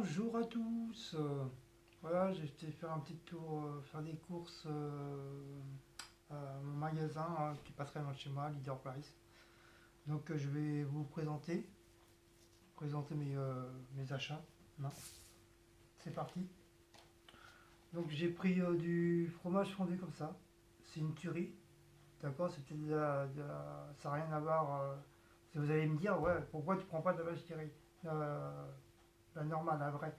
Bonjour à tous. Voilà, j'ai été faire un petit tour, faire des courses à mon magasin qui est pas très loin de chez moi, Leader Price. Donc je vais vous présenter mes achats. Non, c'est parti. Donc j'ai pris du fromage fondu comme ça. C'est une tuerie, d'accord? C'était ça n'a rien à voir. Si vous allez me dire, ouais, pourquoi tu prends pas de la vache qui rit? La normale, la vraie.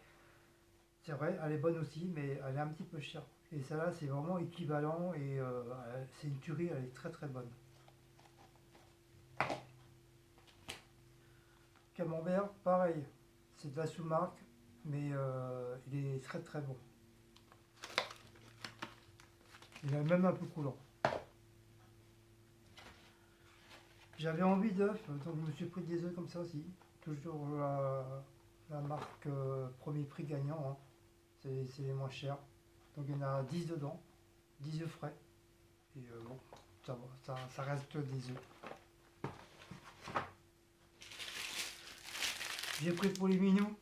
C'est vrai, elle est bonne aussi, mais elle est un petit peu chère. Et celle-là, c'est vraiment équivalent et c'est une tuerie, elle est très très bonne. Camembert, pareil, c'est de la sous-marque, mais il est très très bon. Il est même un peu coulant. J'avais envie d'œufs, donc je me suis pris des œufs comme ça aussi. Toujours la marque premier prix gagnant, hein. C'est les moins chers. Donc il y en a 10 dedans, 10 œufs frais. Et bon, ça va, ça reste des œufs. J'ai pris pour les minous.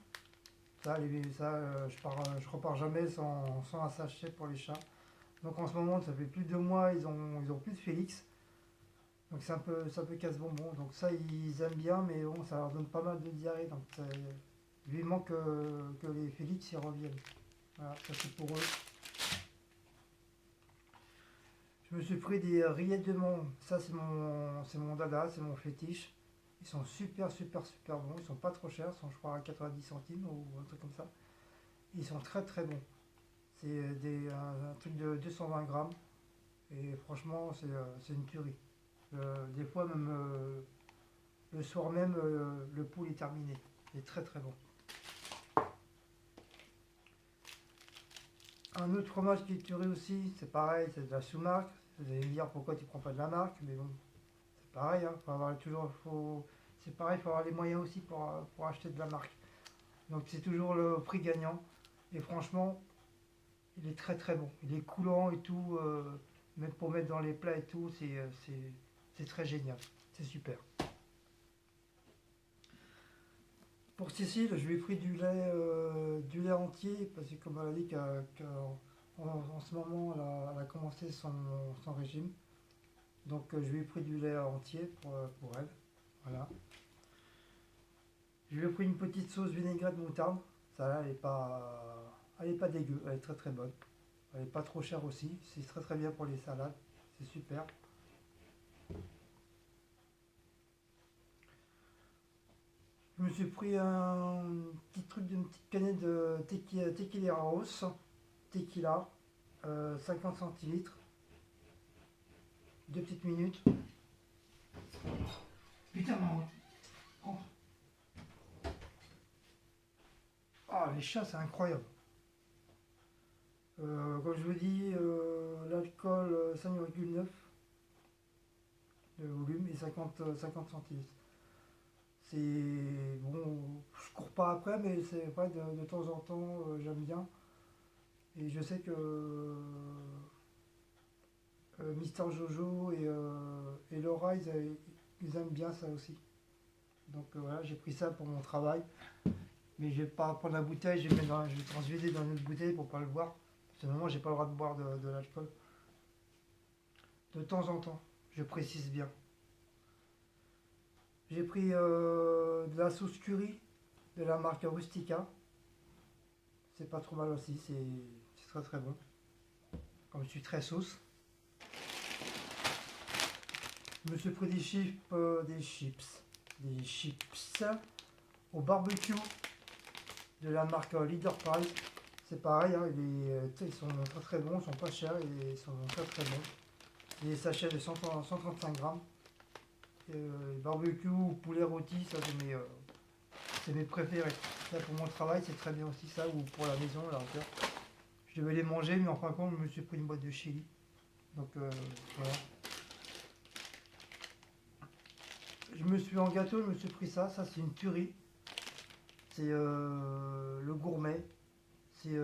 Je repars jamais sans un sachet pour les chats. Donc en ce moment, ça fait plus de 2 mois, ils ont plus de Félix. Donc c'est un peu casse-bonbon. Donc ça, ils aiment bien, mais bon, ça leur donne pas mal de diarrhée. Donc vivement que les Félix y reviennent. Voilà, ça c'est pour eux. Je me suis pris des rillettes de menthe. Ça c'est mon dada, c'est mon fétiche. Ils sont super super super bons. Ils sont pas trop chers, ils sont je crois à 90 centimes ou un truc comme ça. Ils sont très très bons. C'est un truc de 220 grammes. Et franchement, c'est une tuerie. Des fois, même le soir même, le pool est terminé. Il est très très bon. Un autre fromage qui est tuerie aussi, c'est pareil, c'est de la sous-marque. Vous allez me dire pourquoi tu prends pas de la marque, mais bon, c'est pareil, hein, c'est pareil, il faut avoir les moyens aussi pour acheter de la marque. Donc c'est toujours le prix gagnant. Et franchement, il est très très bon. Il est coulant et tout, même pour mettre dans les plats et tout, c'est très génial. C'est super. Pour Cécile, je lui ai pris du lait entier, parce que comme elle a dit qu'en ce moment, elle a commencé son régime. Donc je lui ai pris du lait entier pour elle. Voilà. Je lui ai pris une petite sauce vinaigrette moutarde. Ça là, elle est pas dégueu, elle est très très bonne. Elle est pas trop chère aussi. C'est très très bien pour les salades. C'est super. Je me suis pris un petit truc d'une petite canette de tequila rose. Tequila, 50 centilitres, 2 petites minutes. Putain, maman. Oh. Ah, les chats, c'est incroyable. Comme je vous dis, l'alcool 5,9 de volume et 50 centilitres. C'est bon, je cours pas après, mais c'est vrai, de temps en temps, j'aime bien. Et je sais que Mister Jojo et Laura, ils aiment bien ça aussi. Donc voilà, j'ai pris ça pour mon travail. Mais je vais pas prendre la bouteille, je vais transvider dans une autre bouteille pour pas le boire. Parce que normalement, j'ai pas le droit de boire de l'alcool. De temps en temps, je précise bien. J'ai pris de la sauce curry de la marque Rustica. C'est pas trop mal aussi, c'est très très bon. Comme je suis très sauce. Je me suis pris des chips au barbecue de la marque Leader Price. C'est pareil, hein, ils sont très très bons, ils sont pas chers et ils sont très très bons. Des sachets de 135 grammes. Barbecue ou poulet rôti, ça c'est mes préférés. Ça pour mon travail, c'est très bien aussi ça, ou pour la maison, là encore. Je devais les manger, mais en fin de compte, je me suis pris une boîte de chili. Donc voilà. En gâteau, je me suis pris ça c'est une tuerie. C'est le gourmet. C'est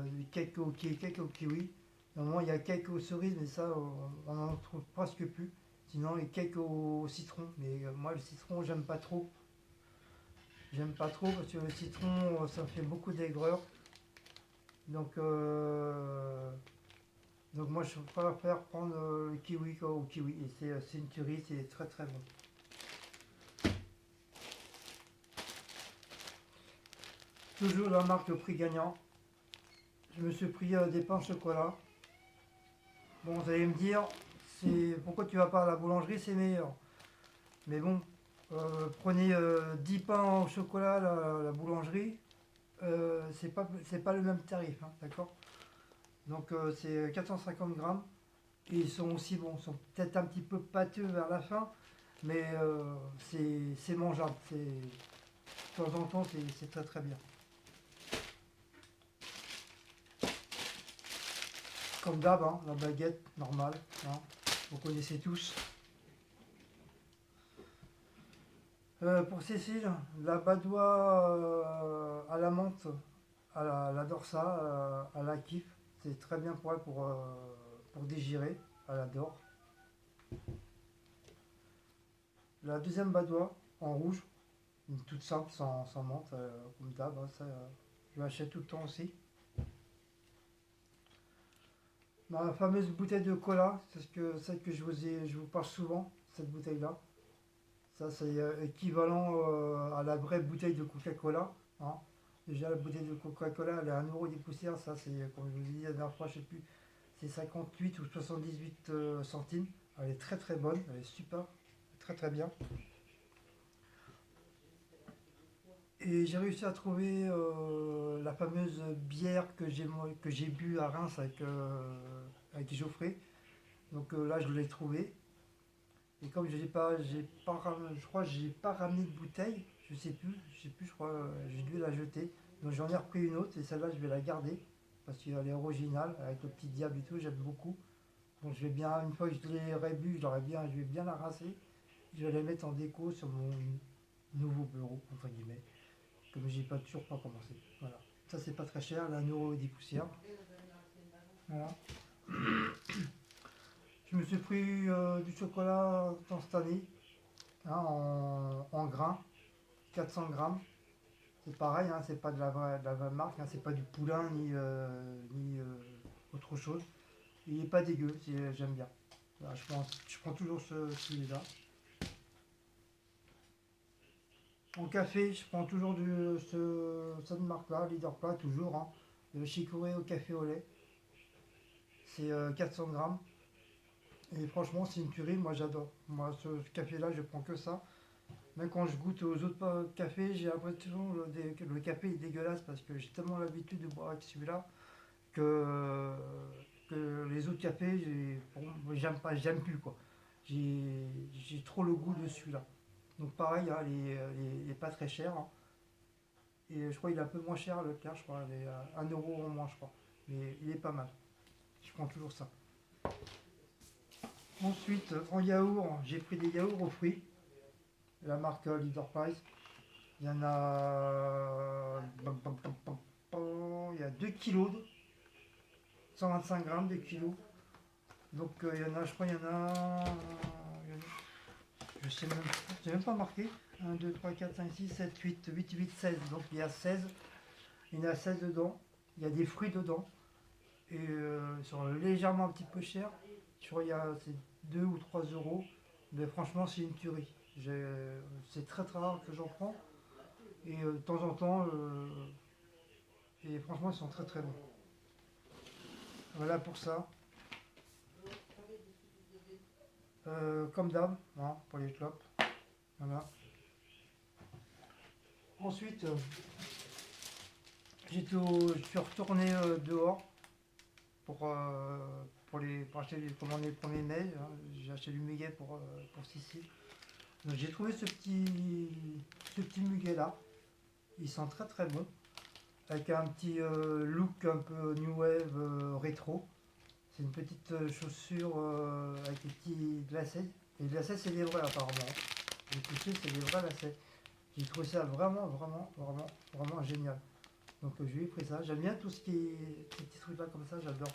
du cake au kiwi. Normalement, il y a cake aux cerises, mais ça, on n'en trouve presque plus. Sinon, les cakes au citron. Mais moi, le citron, j'aime pas trop. J'aime pas trop parce que le citron, ça me fait beaucoup d'aigreur. Donc, donc moi je préfère prendre le kiwi au kiwi. Et c'est une tuerie, c'est très très bon. Toujours la marque Prix Gagnant. Je me suis pris des pains au chocolat. Bon, vous allez me dire, c'est pourquoi tu vas pas à la boulangerie, c'est meilleur. Mais bon, prenez 10 pains au chocolat à la boulangerie, c'est pas le même tarif, hein, d'accord? Donc c'est 450 grammes. Et ils sont aussi bons, ils sont peut-être un petit peu pâteux vers la fin, mais c'est mangeable. De temps en temps, c'est très très bien. Comme d'hab, hein, la baguette normale, hein, vous connaissez tous. Pour Cécile, la badoie à la menthe, elle adore ça, elle la kiffe. C'est très bien pour elle pour digérer, elle adore. La deuxième badoie en rouge, une toute simple, sans menthe, comme d'hab, hein, ça, je l'achète tout le temps aussi. Ma fameuse bouteille de cola, c'est celle que je vous parle souvent, cette bouteille-là. Ça, c'est équivalent à la vraie bouteille de Coca-Cola, hein. Déjà, la bouteille de Coca-Cola, elle est à 1 € des poussières. Ça, c'est, comme je vous ai dit la dernière fois, je sais plus, c'est 58 ou 78 centimes. Elle est très très bonne, elle est super, très très bien. Et j'ai réussi à trouver la fameuse bière que j'ai bu à Reims avec Geoffrey. Donc là, je l'ai trouvée. Et comme je crois que j'ai pas ramené de bouteille, je sais plus, je crois, j'ai dû la jeter. Donc j'en ai repris une autre et celle-là je vais la garder parce qu'elle est originale avec le petit diable et tout, j'aime beaucoup. Donc je vais bien, une fois que je l'ai bu, je vais bien la rincer. Je vais la mettre en déco sur mon nouveau bureau, entre guillemets, comme j'ai toujours pas commencé. Voilà. Ça c'est pas très cher, là, 1 € et 10 poussières. Voilà. Je me suis pris du chocolat dans cette année, hein, en grains, 400 grammes. C'est pareil, hein, c'est pas de la vraie marque, hein, c'est pas du poulain ni autre chose. Il est pas dégueu, j'aime bien. Voilà, je prends toujours celui-là. En café, je prends toujours cette marque-là, Leader Plat, toujours, hein, le chicorée au café au lait. C'est 400 grammes. Et franchement, c'est une tuerie, moi j'adore. Moi, ce café-là, je prends que ça. Même quand je goûte aux autres cafés, j'ai l'impression que le café est dégueulasse parce que j'ai tellement l'habitude de boire avec celui-là que, que les autres cafés, j'aime pas, j'aime plus quoi. J'ai trop le goût de celui-là. Donc pareil, hein, il est pas très cher, hein. Et je crois qu'il est un peu moins cher le cas, je crois, il est à 1 € en moins, je crois. Mais il est pas mal. Je prends toujours ça. Ensuite, en yaourt, j'ai pris des yaourts aux fruits, la marque Leader Price. Il y en a. Il y a 2 kilos, 125 grammes, 2 kilos. Donc il y en a, je crois, je sais même, j'ai même pas marqué. 1, 2, 3, 4, 5, 6, 7, 8, 16. Donc il y a 16. Il y en a 16 dedans. Il y a des fruits dedans. Et ils sont légèrement un petit peu chers. Je crois qu'il y a c'est 2 ou 3 €. Mais franchement, c'est une tuerie. C'est très très rare que j'en prends. Et de temps en temps, et franchement, ils sont très très bons. Voilà pour ça. Comme d'hab, hein, pour les clopes. Voilà. Ensuite, je suis retourné dehors pour acheter commander les premiers mails, hein. J'ai acheté du muguet pour Sicile. Donc j'ai trouvé ce petit muguet là. Il sent très très bon. Avec un petit look un peu new wave rétro. C'est une petite chaussure avec des petits lacets. Les lacets, c'est des vrais apparemment. J'ai touché, c'est des vrais lacets. J'ai trouvé ça vraiment, vraiment, vraiment, vraiment génial. Donc je lui ai pris ça. J'aime bien tout ce qui est ces petits trucs là comme ça, j'adore.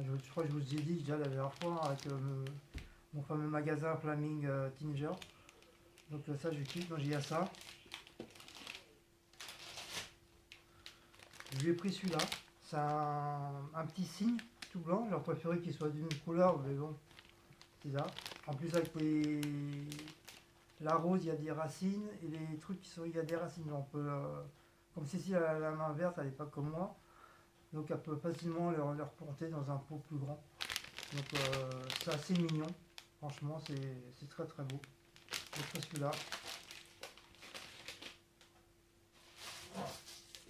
Je crois que je vous ai dit déjà la dernière fois avec mon fameux magasin Flaming Tinger. Donc ça je kiffe, donc il y a ça. Je lui ai pris celui-là. C'est un petit cygne tout blanc. J'aurais préféré qu'il soit d'une couleur, mais bon, c'est ça. En plus avec la rose, il y a des racines et les trucs il y a des racines. On peut, comme Cécile a la main verte, elle n'est pas comme moi, donc elle peut facilement les replanter dans un pot plus grand. Donc c'est assez mignon. Franchement, c'est très très beau. J'ai pris celui-là.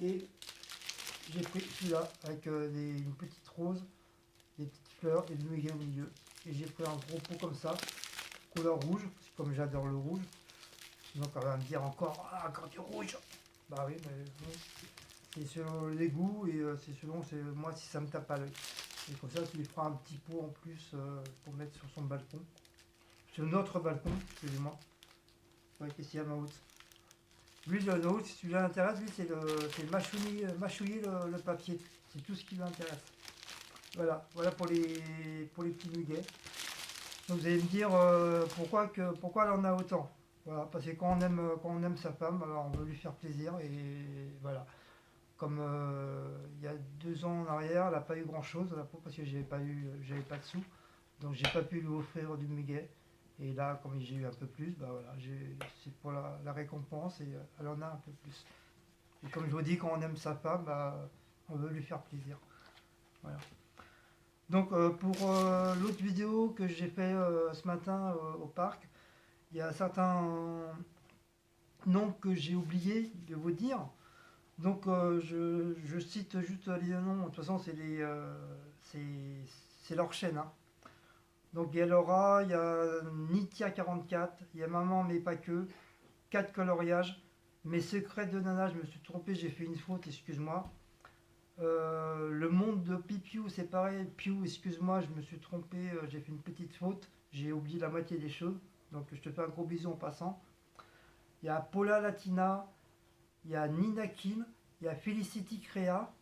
Et j'ai pris celui-là avec une petite rose, des petites fleurs et du muguet au milieu. Et j'ai pris un gros pot comme ça, couleur rouge, comme j'adore le rouge. Donc on va me dire encore, ah, encore du rouge. Bah oui, mais bon, c'est selon les goûts et c'est selon moi si ça me tape à l'œil. Et comme ça, tu lui feras un petit pot en plus pour mettre sur son balcon. Sur notre balcon, excusez-moi. Ouais, qu'est-ce qu'il y a ma haute. Lui, le nôtre, si celui-là l'intéresse, lui, c'est mâchouiller le papier. C'est tout ce qui l'intéresse. Voilà, voilà pour les petits muguets. Donc vous allez me dire pourquoi elle en a autant. Voilà, parce que quand on aime sa femme, alors on veut lui faire plaisir et voilà. Comme il y a 2 ans en arrière, elle n'a pas eu grand chose à la peau parce que j'avais pas de sous, donc j'ai pas pu lui offrir du muguet. Et là, comme j'ai eu un peu plus, bah voilà, c'est pour la récompense et elle en a un peu plus. Et comme je vous dis, quand on aime sa femme, bah, on veut lui faire plaisir. Voilà. Donc pour l'autre vidéo que j'ai fait ce matin au parc, il y a certains noms que j'ai oublié de vous dire. Donc je cite juste les noms, de toute façon c'est leur chaîne. Hein. Donc il y a Laura, il y a Nitia44, il y a Maman mais pas que, 4 coloriages, Mes secrets de nana, je me suis trompé, j'ai fait une faute, excuse-moi. Le monde de Pipiou, c'est pareil, Piou, excuse-moi, je me suis trompé, j'ai fait une petite faute, j'ai oublié la moitié des choses, donc je te fais un gros bisou en passant. Il y a Paula Latina, il y a Nina Kim, il y a Felicity Crea.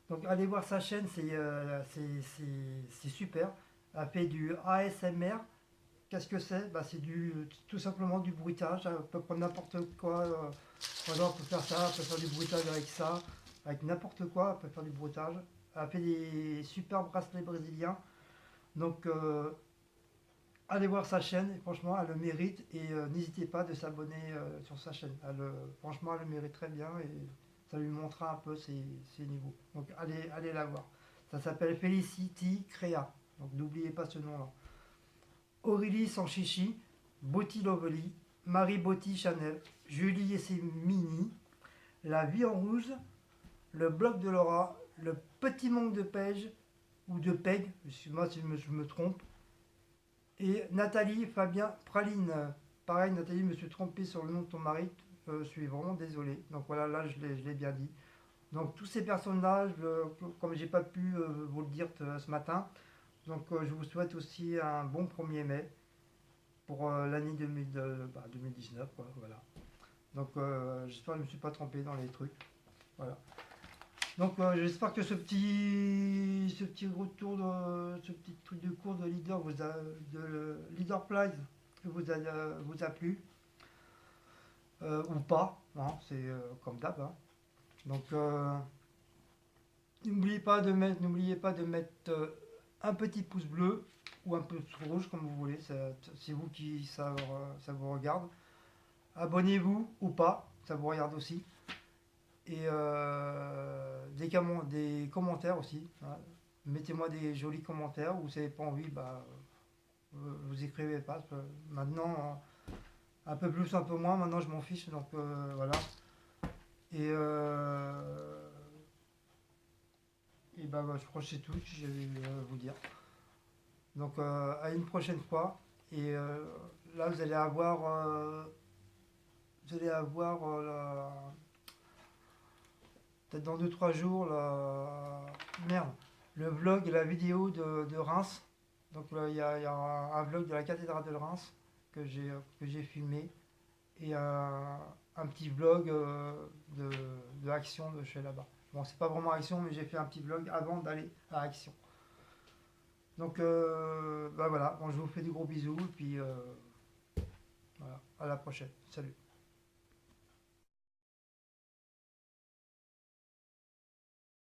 Donc allez voir sa chaîne, c'est super. Elle fait du ASMR. Qu'est-ce que c'est? Bah, c'est tout simplement du bruitage. Elle peut prendre n'importe quoi. Par exemple, elle peut faire ça, elle peut faire du bruitage avec ça, avec n'importe quoi, elle peut faire du bruitage. Elle fait des super bracelets brésiliens. Donc allez voir sa chaîne, et franchement, elle le mérite. Et n'hésitez pas de s'abonner sur sa chaîne. Franchement, elle le mérite très bien et ça lui montrera un peu ses niveaux. Donc allez la voir. Ça s'appelle Felicity Crea. Donc n'oubliez pas ce nom-là. Aurélie sans chichi, Botti Lovely, Marie Botti Chanel, Julie et ses mini, La vie en rouge, le bloc de Laura, le petit manque de Pege, ou de Peg, excuse-moi si je me trompe, et Nathalie Fabien Praline. Pareil, Nathalie, je me suis trompé sur le nom de ton mari, je suis vraiment désolé. Donc voilà, là je l'ai bien dit. Donc tous ces personnages, comme j'ai pas pu vous le dire ce matin, donc je vous souhaite aussi un bon 1er mai pour l'année 2019. Quoi, voilà. Donc j'espère que je ne me suis pas trompé dans les trucs. Voilà. Donc j'espère que ce petit retour, ce petit truc de cours de leader de leader prize vous a plu. Ou pas, hein, c'est comme d'hab. Hein. Donc n'oubliez pas de mettre un petit pouce bleu ou un pouce rouge comme vous voulez, c'est vous qui ça vous regarde. Abonnez-vous ou pas, ça vous regarde aussi. Et des commentaires aussi. Hein. Mettez-moi des jolis commentaires ou si vous n'avez pas envie, bah, vous écrivez pas. Maintenant, un peu plus, un peu moins, maintenant je m'en fiche, donc voilà. Et bah, je crois que c'est tout ce que j'allais vous dire. Donc à une prochaine fois. Et là vous allez avoir peut-être dans 2-3 jours le vlog et la vidéo de Reims. Donc là il y a un vlog de la cathédrale de Reims que j'ai filmé et un petit vlog de Action de chez là-bas. Bon, c'est pas vraiment Action, mais j'ai fait un petit vlog avant d'aller à Action. Donc bah voilà, bon, je vous fais des gros bisous et puis voilà, à la prochaine. Salut.